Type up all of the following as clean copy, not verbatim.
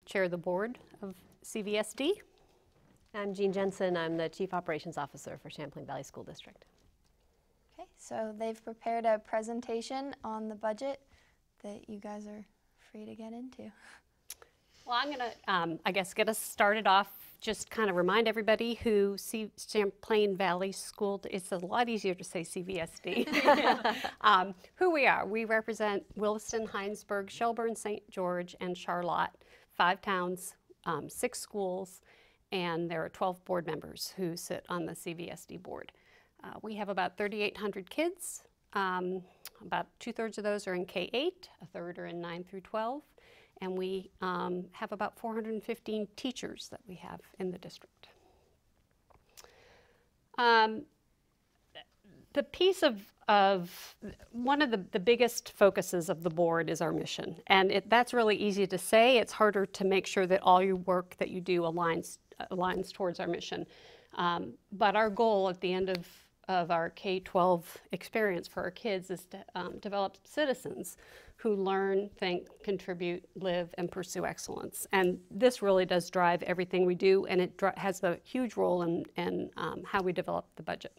chair the board of CVSD. I'm Jeanne Jensen. I'm the Chief Operations Officer for Champlain Valley School District. Okay, so they've prepared a presentation on the budget that you guys are free to get into. Well, I'm going to, get us started off, just kind of remind everybody who Champlain Valley School, it's a lot easier to say CVSD, who we are. We represent Williston, Hinesburg, Shelburne, St. George, and Charlotte, 5 towns, 6 schools, and there are 12 board members who sit on the CVSD board. We have about 3,800 kids. About 2/3 of those are in K-8, a third are in 9 through 12. And we have about 415 teachers that we have in the district. The piece of one of the biggest focuses of the board is our mission. And that's really easy to say. It's harder to make sure that all your work that you do aligns towards our mission. But our goal at the end of our K-12 experience for our kids is to develop citizens who learn, think, contribute, live, and pursue excellence. And this really does drive everything we do, and it has a huge role in how we develop the budget.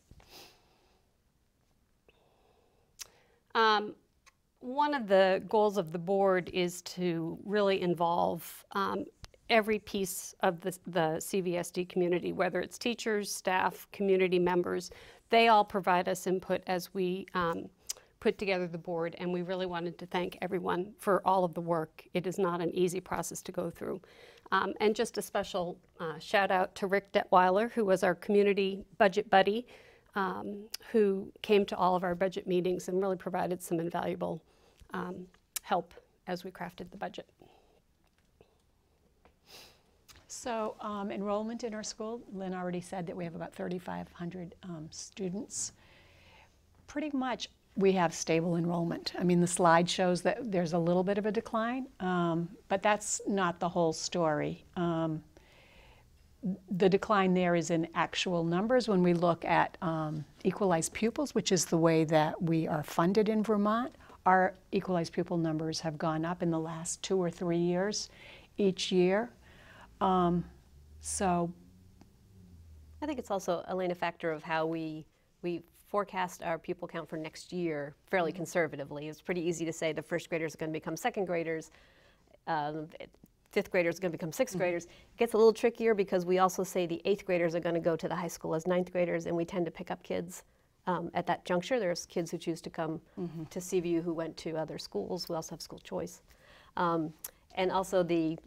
One of the goals of the board is to really involve every piece of the CVSD community, whether it's teachers, staff, community members. They all provide us input as we put together the board, and we really wanted to thank everyone for all of the work. It is not an easy process to go through. And just a special shout out to Rick Detweiler, who was our community budget buddy, who came to all of our budget meetings and really provided some invaluable help as we crafted the budget. So enrollment in our school, Lynne already said that we have about 3,500 students. Pretty much we have stable enrollment. I mean, the slide shows that there's a little bit of a decline, but that's not the whole story. The decline there is in actual numbers when we look at equalized pupils, which is the way that we are funded in Vermont. Our equalized pupil numbers have gone up in the last 2 or 3 years each year. So I think it's also, Elaine, a factor of how we forecast our pupil count for next year fairly conservatively. It's pretty easy to say the first graders are going to become second graders, 5th graders are going to become 6th graders. It gets a little trickier because we also say the 8th graders are going to go to the high school as 9th graders, and we tend to pick up kids at that juncture. There's kids who choose to come to CVU who went to other schools. We also have school choice. And also the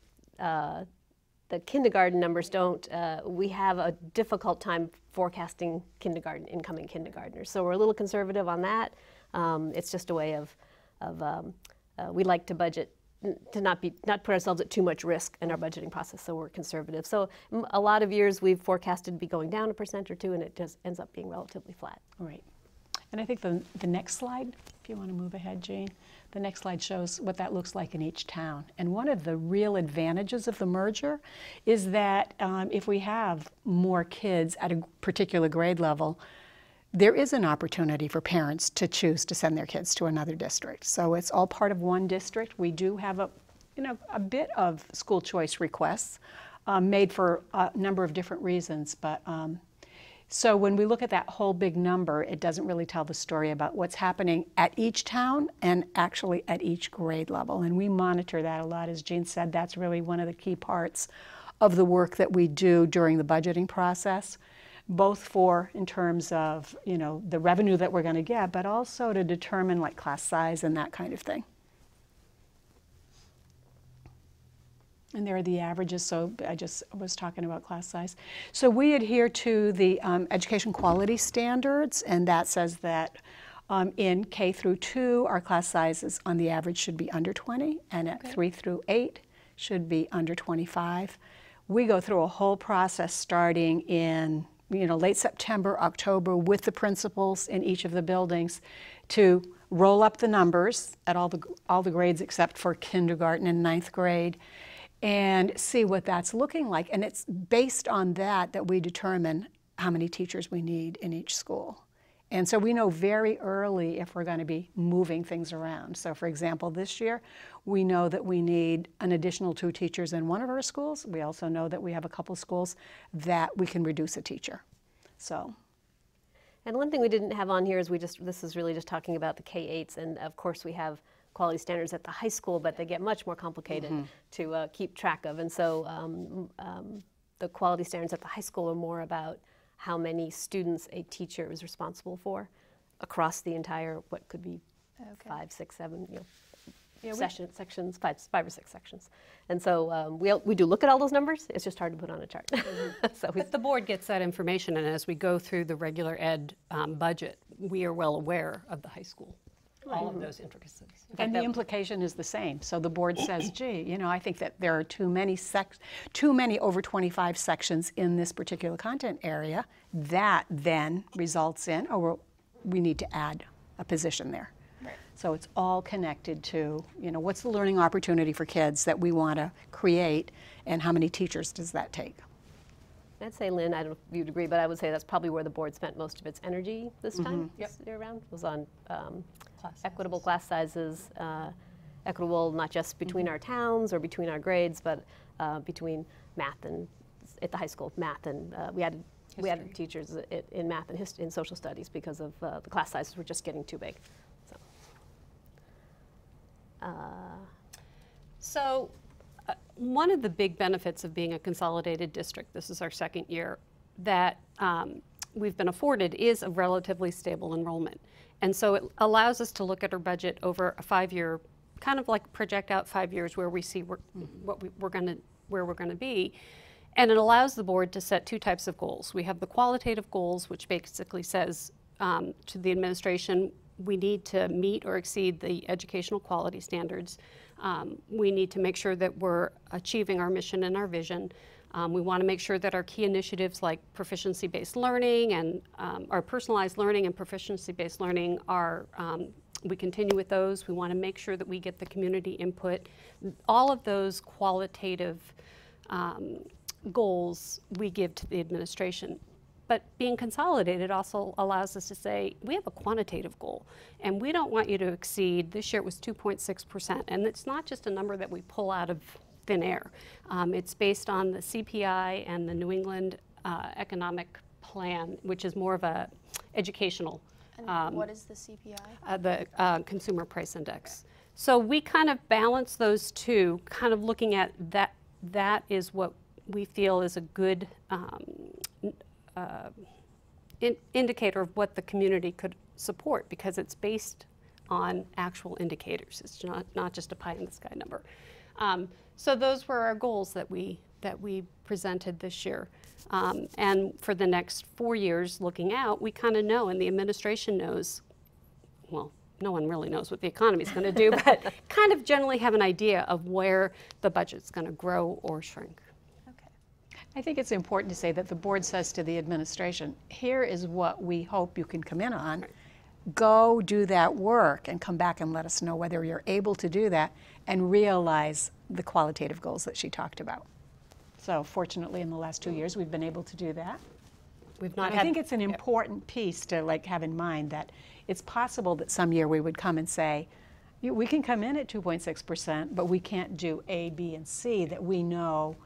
kindergarten numbers don't, we have a difficult time forecasting incoming kindergartners. So we're a little conservative on that. It's just a way of we like to budget, to not put ourselves at too much risk in our budgeting process, so we're conservative. So a lot of years we've forecasted to be going down 1% or 2%, and it just ends up being relatively flat. right. And I think the next slide, if you want to move ahead, Jeanne, the next slide shows what that looks like in each town. And one of the real advantages of the merger is that if we have more kids at a particular grade level, there is an opportunity for parents to choose to send their kids to another district. So it's all part of one district. We do have a bit of school choice requests made for a number of different reasons, but so when we look at that whole big number, it doesn't really tell the story about what's happening at each town and actually at each grade level. And we monitor that a lot. As Jeanne said, that's really one of the key parts of the work that we do during the budgeting process, both in terms of, the revenue that we're going to get, but also to determine like class size and that kind of thing. And there are the averages, so I just was talking about class size. So we adhere to the education quality standards, and that says that in K through 2, our class sizes on the average should be under 20, and at 3 through 8 should be under 25. We go through a whole process starting in late September, October with the principals in each of the buildings to roll up the numbers at all the grades except for kindergarten and 9th grade, and see what that's looking like. And it's based on that we determine how many teachers we need in each school. And so we know very early if we're going to be moving things around. So for example, this year, we know that we need an additional 2 teachers in one of our schools. We also know that we have a couple schools that we can reduce a teacher. So. And one thing we didn't have on here is this is really just talking about the K-8s, and of course we have quality standards at the high school, but they get much more complicated to keep track of. And so the quality standards at the high school are more about how many students a teacher is responsible for across the entire, what could be 5, 6, 7, sections, five or six sections. And so we do look at all those numbers. It's just hard to put on a chart. But the board gets that information, and as we go through the regular ed budget, we are well aware of the high school, all of those intricacies. And the implication is the same. So the board says, gee, I think that there are too many over 25 sections in this particular content area. That then results in, we need to add a position there. Right. So it's all connected to, what's the learning opportunity for kids that we want to create, and how many teachers does that take? I'd say, Lynn, I don't know if you'd agree, but I would say that's probably where the board spent most of its energy this time, this year around, was on equitable class sizes, equitable not just between our towns or between our grades, but between math and, at the high school, math and, we added teachers in math and in social studies because of the class sizes were just getting too big. So one of the big benefits of being a consolidated district, this is our second year, that we've been afforded is a relatively stable enrollment. And so it allows us to look at our budget over a 5-year, kind of like project out 5 years where we see where we're going to be. And it allows the board to set 2 types of goals. We have the qualitative goals, which basically says to the administration, we need to meet or exceed the educational quality standards. We need to make sure that we're achieving our mission and our vision. We want to make sure that our key initiatives like proficiency-based learning and our personalized learning and proficiency-based learning are, we continue with those. We want to make sure that we get the community input. All of those qualitative goals we give to the administration. But being consolidated also allows us to say, we have a quantitative goal, and we don't want you to exceed, this year it was 2.6%, and it's not just a number that we pull out of thin air. It's based on the CPI and the New England Economic Plan, which is more of a educational. And what is the CPI? The Consumer Price Index. So we kind of balance those two, kind of looking at that is what we feel is a good indicator of what the community could support, because it's based on actual indicators. It's not just a pie in the sky number. So those were our goals that we presented this year. And for the next 4 years looking out, we kind of know, and the administration knows, well, no one really knows what the economy is going to do, but kind of generally have an idea of where the budget's going to grow or shrink. I think it's important to say that the board says to the administration, here is what we hope you can come in on. Right. Go do that work and come back and let us know whether you're able to do that and realize the qualitative goals that she talked about. So fortunately in the last 2 years we've been able to do that. We've not. I think it's an important piece to have in mind that it's possible that some year we would come and say, we can come in at 2.6%, but we can't do A, B, and C that we know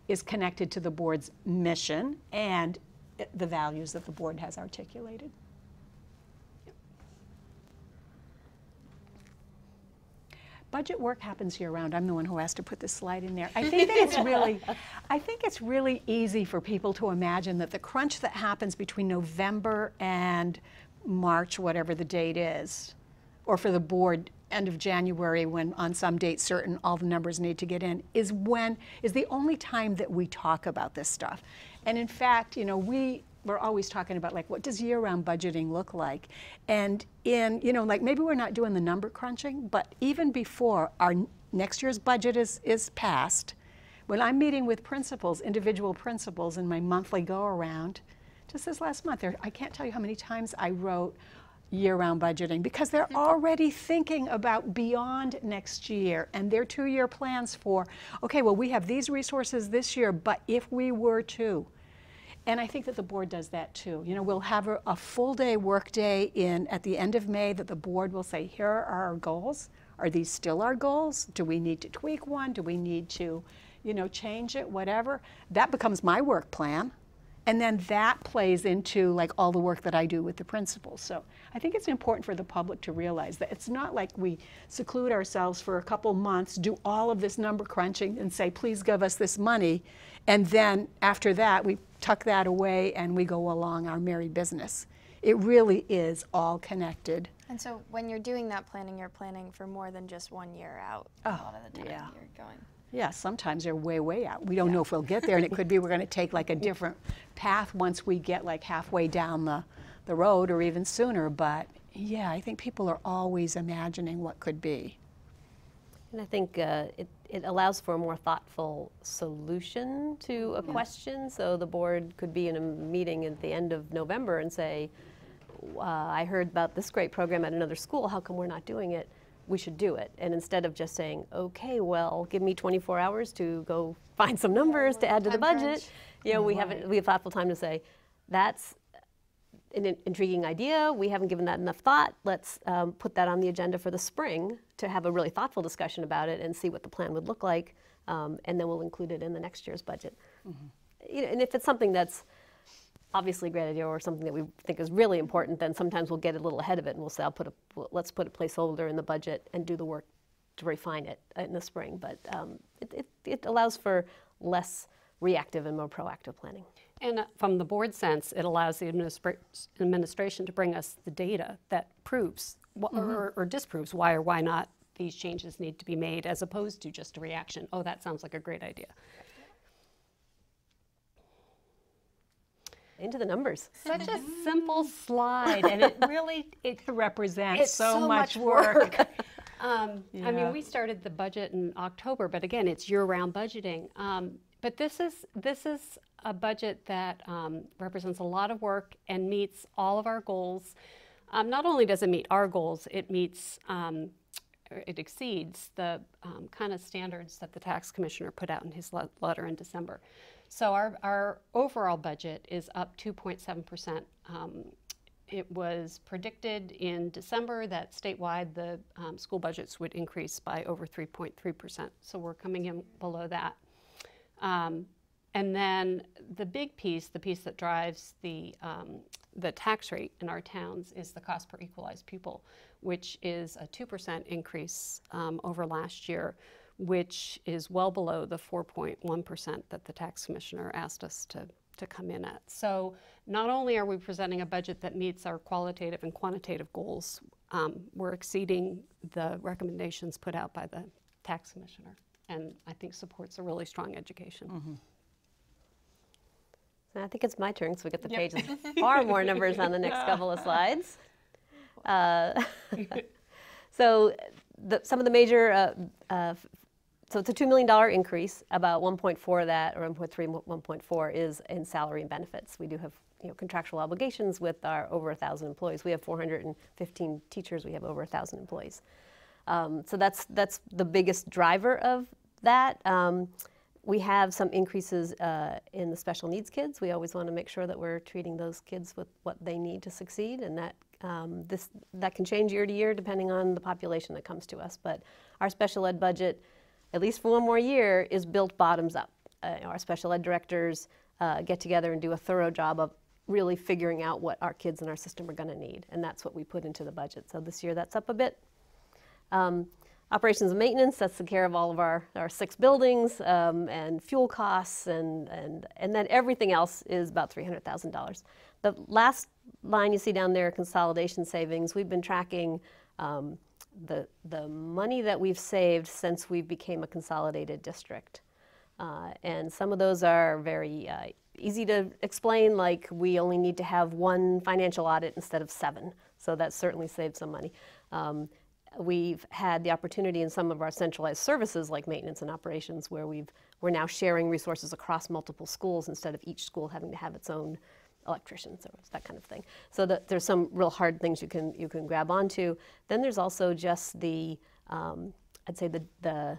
is connected to the board's mission and the values that the board has articulated. Budget work happens year-round. I'm the one who has to put this slide in there. I think it's really easy for people to imagine that the crunch that happens between November and March, whatever the date is, or for the board, end of January, when on some date certain all the numbers need to get in, is the only time that we talk about this stuff. And in fact, we're always talking about what does year-round budgeting look like? And maybe we're not doing the number crunching, but even before our next year's budget is passed, when I'm meeting with principals, individual principals in my monthly go-around, just this last month, I can't tell you how many times I wrote year-round budgeting, because they're already thinking about beyond next year and their 2-year plans for, okay, well, we have these resources this year, but if we were to. And I think that the board does that too. You know, we'll have a full day work day at the end of May that the board will say, here are our goals. Are these still our goals? Do we need to tweak one? Do we need to, you know, change it, whatever? That becomes my work plan. And then that plays into like all the work that I do with the principals. So I think it's important for the public to realize that it's not like we seclude ourselves for a couple months, do all of this number crunching and say, please give us this money. And then after that, we tuck that away and we go along our merry business. It really is all connected. And so when you're doing that planning, you're planning for more than just 1 year out a lot of the time yeah. you're going. Yeah, sometimes they're way, way out. We don't know if we'll get there, and it could be we're going to take like a different path once we get like halfway down the road or even sooner. But yeah, I think people are always imagining what could be. And I think it allows for a more thoughtful solution to a question. So the board could be in a meeting at the end of November and say, I heard about this great program at another school, how come we're not doing it? We should do it. And instead of just saying, okay, well, give me 24 hours to go find some numbers to add to the budget, you know, we have thoughtful time to say, that's an intriguing idea. We haven't given that enough thought. Let's put that on the agenda for the spring to have a really thoughtful discussion about it and see what the plan would look like. And then we'll include it in the next year's budget. You know, and if it's something that's obviously a great idea or something that we think is really important, then sometimes we'll get a little ahead of it and we'll say, let's put a placeholder in the budget and do the work to refine it in the spring. But it allows for less reactive and more proactive planning. And from the board sense, it allows the administration to bring us the data that proves or disproves why or why not these changes need to be made, as opposed to just a reaction, oh, that sounds like a great idea. Into the numbers. Such a simple slide, and it really It represents so much work. I mean, we started the budget in October, but again, it's year-round budgeting. But this is a budget that represents a lot of work and meets all of our goals. Not only does it meet our goals, it meets, it exceeds the kind of standards that the tax commissioner put out in his letter in December. So our overall budget is up 2.7%. It was predicted in December that statewide the school budgets would increase by over 3.3%. So we're coming in below that. And then the big piece, the piece that drives the tax rate in our towns, is the cost per equalized pupil, which is a 2% increase over last year, which is well below the 4.1% that the tax commissioner asked us to come in at. So not only are we presenting a budget that meets our qualitative and quantitative goals, we're exceeding the recommendations put out by the tax commissioner, and I think supports a really strong education. I think it's my turn, so we get the pages. Far more numbers on the next couple of slides. So some of the major, so it's a $2 million increase. About 1.4 of that, or 1.3, 1.4 is in salary and benefits. We do have contractual obligations with our over 1,000 employees. We have 415 teachers. We have over 1,000 employees. So that's the biggest driver of that. We have some increases in the special needs kids. We always want to make sure that we're treating those kids with what they need to succeed, and that that can change year to year depending on the population that comes to us. But our special ed budget, at least for one more year, is built bottoms up. Our special ed directors get together and do a thorough job of really figuring out what our kids in our system are going to need, and that's what we put into the budget. So this year that's up a bit. Operations and maintenance, that's the care of all of our 6 buildings, and fuel costs, and then everything else is about $300,000. The last line you see down there, consolidation savings, we've been tracking the money that we've saved since we became a consolidated district. And some of those are very easy to explain, like we only need to have 1 financial audit instead of 7. So that certainly saved some money. We've had the opportunity in some of our centralized services like maintenance and operations where we're now sharing resources across multiple schools instead of each school having to have its own electrician, so it's that kind of thing. So there's some real hard things you can grab onto. Then there's also just the I'd say the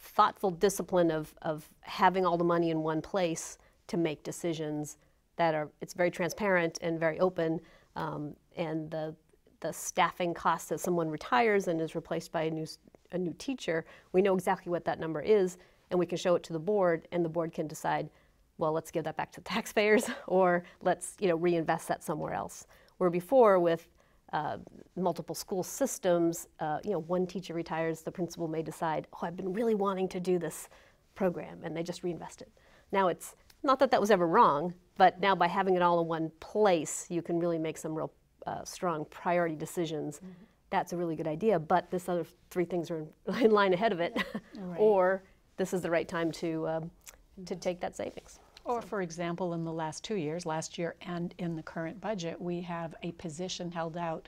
thoughtful discipline of having all the money in one place to make decisions that are, it's very transparent and very open, and the staffing costs as someone retires and is replaced by a new teacher, we know exactly what that number is, and we can show it to the board, and the board can decide, well, let's give that back to the taxpayers, or let's reinvest that somewhere else. Where before with multiple school systems, one teacher retires, the principal may decide, oh, I've been really wanting to do this program, and they just reinvest it. Now it's not that that was ever wrong, but now by having it all in one place, you can really make some real strong priority decisions. Mm-hmm. That's a really good idea, but this other 3 things are in line ahead of it, right. Or this is the right time to take that savings. Or for example, in the last 2 years, last year and in the current budget, we have a position held out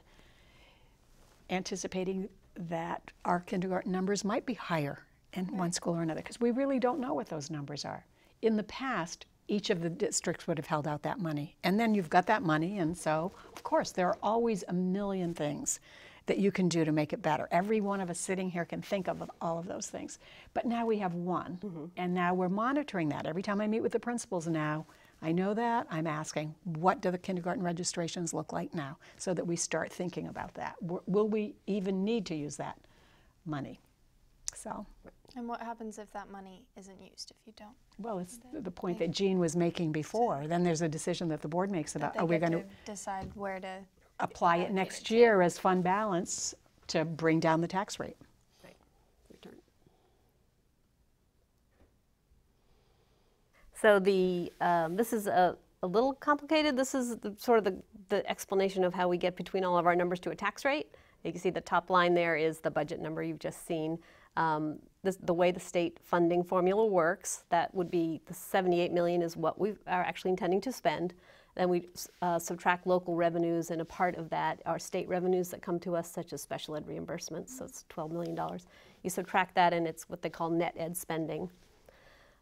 anticipating that our kindergarten numbers might be higher in one school or another, because we really don't know what those numbers are. In the past, each of the districts would have held out that money, and then you've got that money, and so, of course, there are always a million things that you can do to make it better. Every one of us sitting here can think of all of those things. But now we have one, and now we're monitoring that. Every time I meet with the principals now, I know that, I'm asking, what do the kindergarten registrations look like now? So that we start thinking about that. Will we even need to use that money? So. And what happens if that money isn't used, if you don't? Well, it's the point that Jeanne was making before. Then there's a decision that the board makes about, are we going to decide where to apply it next year as fund balance to bring down the tax rate. Right. Return. So this is a little complicated. This is sort of the explanation of how we get between all of our numbers to a tax rate. You can see the top line there is the budget number you've just seen. The way the state funding formula works, that would be the $78 million is what we are actually intending to spend. Then we subtract local revenues, and a part of that are state revenues that come to us, such as special ed reimbursements, so it's $12 million. You subtract that, and it's what they call net ed spending.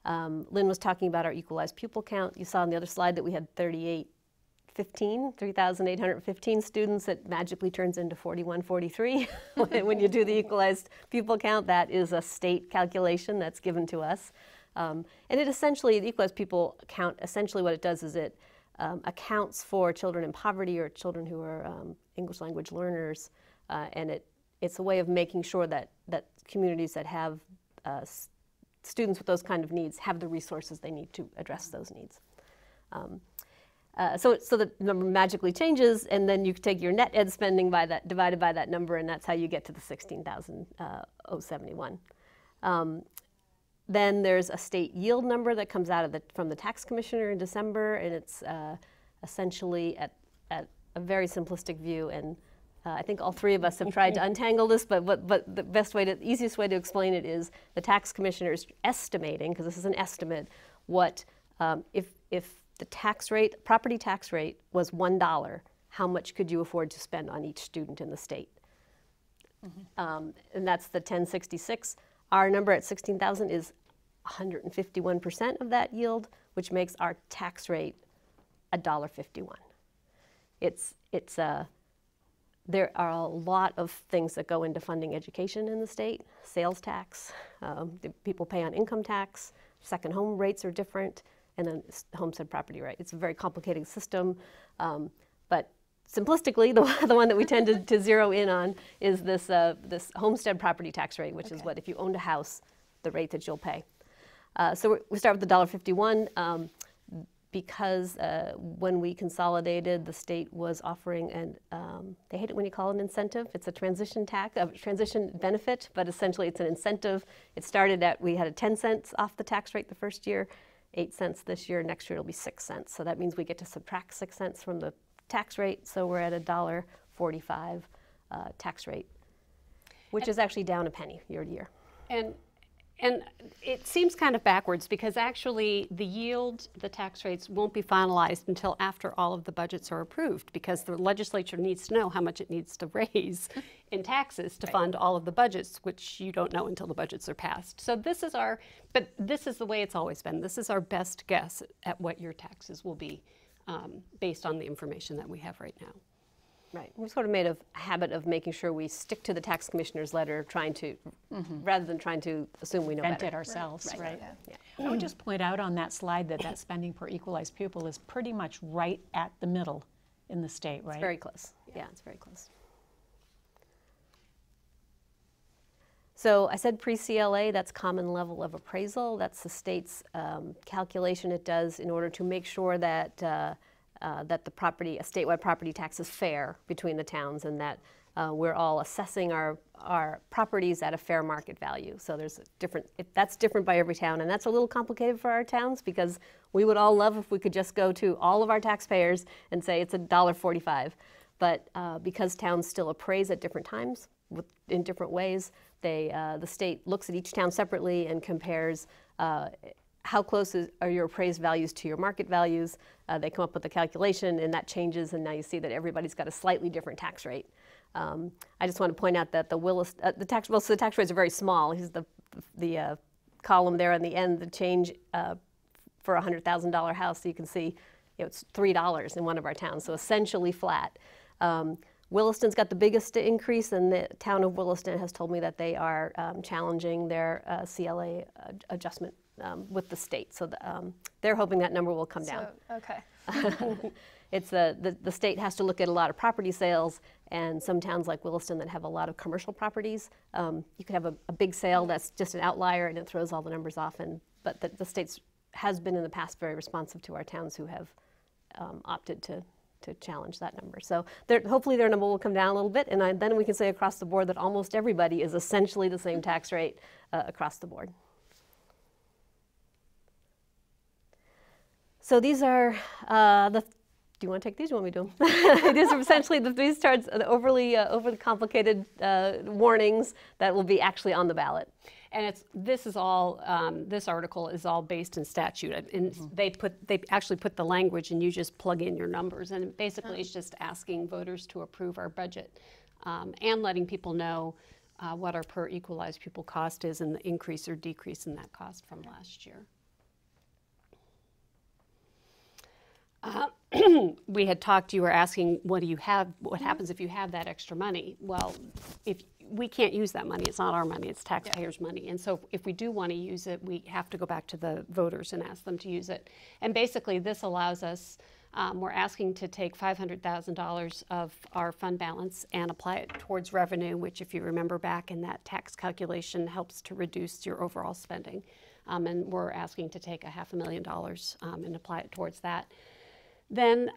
Lynne was talking about our equalized pupil count. You saw on the other slide that we had 3,815 students. It magically turns into 4143 when you do the equalized pupil count. That is a state calculation that's given to us. And it essentially, the equalized pupil count, essentially what it does is it accounts for children in poverty or children who are English language learners, and it's a way of making sure that communities that have students with those kind of needs have the resources they need to address those needs. So the number magically changes, and then you take your net ed spending by that, divided by that number, and that's how you get to the 16,071. Then there's a state yield number that comes out of from the tax commissioner in December, and it's essentially at a very simplistic view. And I think all 3 of us have tried to untangle this, but the easiest way to explain it is the tax commissioner is estimating, because this is an estimate, what if the tax rate, property tax rate, was $1, how much could you afford to spend on each student in the state? And that's the 1066. Our number at 16,000 is 151% of that yield, which makes our tax rate $1.51. There are a lot of things that go into funding education in the state. Sales tax, people pay on income tax, second home rates are different, and then homestead property right. It's a very complicated system, but simplistically, the one that we tend to zero in on is this homestead property tax rate, which is what, if you owned a house, the rate that you'll pay. So we start with the $1.51 because when we consolidated, the state was offering they hate it when you call it an incentive. It's a transition tax, a transition benefit, but essentially it's an incentive. It started we had a 10 cents off the tax rate the first year, 8 cents this year. Next year it'll be 6 cents. So that means we get to subtract 6 cents from the tax rate, so we're at $1.45 tax rate, which is actually down a penny year to year. And it seems kind of backwards, because actually the yield, the tax rates won't be finalized until after all of the budgets are approved, because the legislature needs to know how much it needs to raise in taxes to fund all of the budgets, which you don't know until the budgets are passed. So this is this is the way it's always been. This is our best guess at what your taxes will be based on the information that we have right now. Right. We've sort of made a habit of making sure we stick to the tax commissioner's letter, trying to, rather than trying to assume we know Invent better. it ourselves, right? Yeah. I would just point out on that slide that that spending per equalized pupil is pretty much right at the middle in the state, right? It's very close. Yeah, it's very close. So I said pre-CLA, that's common level of appraisal. That's the state's calculation it does in order to make sure that that the property, a statewide property tax is fair between the towns, and that we're all assessing our properties at a fair market value. So there's a different, that's different by every town, and that's a little complicated for our towns because we would all love if we could just go to all of our taxpayers and say it's $1.45. But because towns still appraise at different times in different ways, the state looks at each town separately and compares how close are your appraised values to your market values. They come up with a calculation, and that changes, and now you see that everybody's got a slightly different tax rate. I just want to point out that the tax rates are very small. Here's the column there on the end, the change for a $100,000 house. So you can see, it's $3 in one of our towns, so essentially flat. Williston's got the biggest increase, and the town of Williston has told me that they are challenging their CLA adjustment with the state. So they're hoping that number will come down. Okay. It's the state has to look at a lot of property sales, and some towns like Williston that have a lot of commercial properties, you could have a big sale that's just an outlier and it throws all the numbers off. But the state has been in the past very responsive to our towns who have opted to challenge that number. So hopefully their number will come down a little bit, and then we can say across the board that almost everybody is essentially the same tax rate across the board. So these are do you want to take these? Do you want me to do them? These are essentially these charts, the overly complicated warnings that will be actually on the ballot. And this article is all based in statute, and they actually put the language, and you just plug in your numbers, and basically it's just asking voters to approve our budget and letting people know what our per equalized pupil cost is and the increase or decrease in that cost from last year. We had talked, you were asking, what do you have, what happens if you have that extra money? Well, if we can't use that money, it's not our money, it's taxpayers' money. And so if we do want to use it, we have to go back to the voters and ask them to use it. And basically this allows us, we're asking to take $500,000 of our fund balance and apply it towards revenue, which if you remember back in that tax calculation helps to reduce your overall spending. And we're asking to take $500,000 and apply it towards that. Then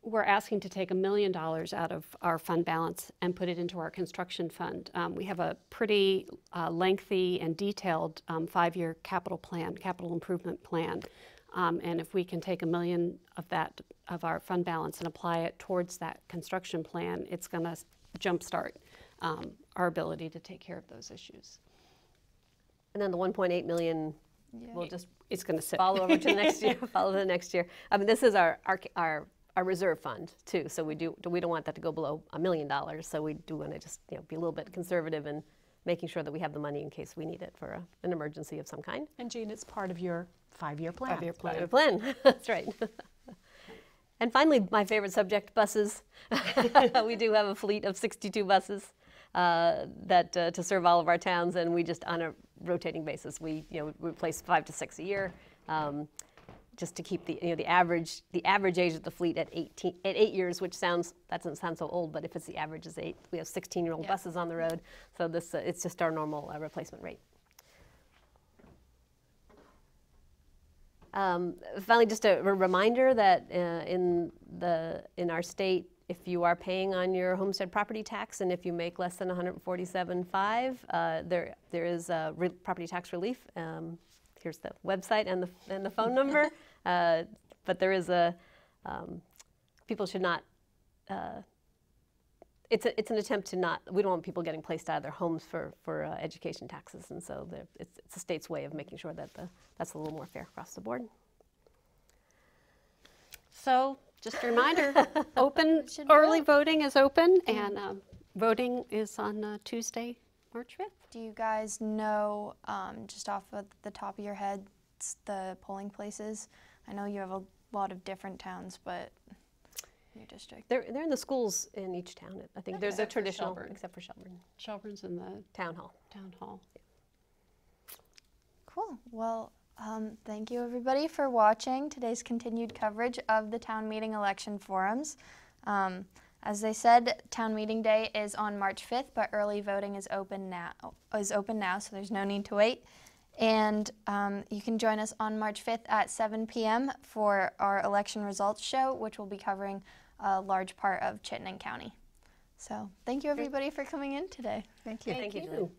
we're asking to take $1 million out of our fund balance and put it into our construction fund. We have a pretty lengthy and detailed 5-year capital improvement plan. And if we can take $1 million of our fund balance and apply it towards that construction plan, it's going to jumpstart our ability to take care of those issues. And then the 1.8 million will it's going to sit. follow over to the next year. Follow the next year. I mean, this is our reserve fund too. So we don't want that to go below $1 million. So we do want to just be a little bit conservative in making sure that we have the money in case we need it for an emergency of some kind. And Jeanne, it's part of your 5-year plan. 5-year plan. 5-year plan. That's right. And finally, my favorite subject, buses. We do have a fleet of 62 buses that to serve all of our towns, and we just on a rotating basis we replace 5 to 6 a year, just to keep the average age of the fleet at 8 years, which doesn't sound so old, but if it's the average is 8, we have 16-year-old buses on the road, so this it's just our normal replacement rate. Finally, just a reminder that in our state, if you are paying on your homestead property tax, and if you make less than $147,500, there is property tax relief. Here's the website and the phone number. But there is people should not. It's an attempt to not. We don't want people getting placed out of their homes for education taxes, and so it's the state's way of making sure that that's a little more fair across the board. So just a reminder, early voting is open, and voting is on Tuesday, March 5th. Do you guys know, just off of the top of your head, the polling places? I know you have a lot of different towns, but your district? They're in the schools in each town. I think there's a Except for traditional, Shelburne. except for Shelburne. Shelburne's in the Town hall. town hall. Cool. Well, thank you everybody for watching today's continued coverage of the town meeting election forums. As they said, town meeting day is on March 5th, but early voting is open now, so there's no need to wait. And you can join us on March 5th at 7 p.m. for our election results show, which will be covering a large part of Chittenden County. So thank you everybody for coming in today. Thank you. Thank you, Jeanne.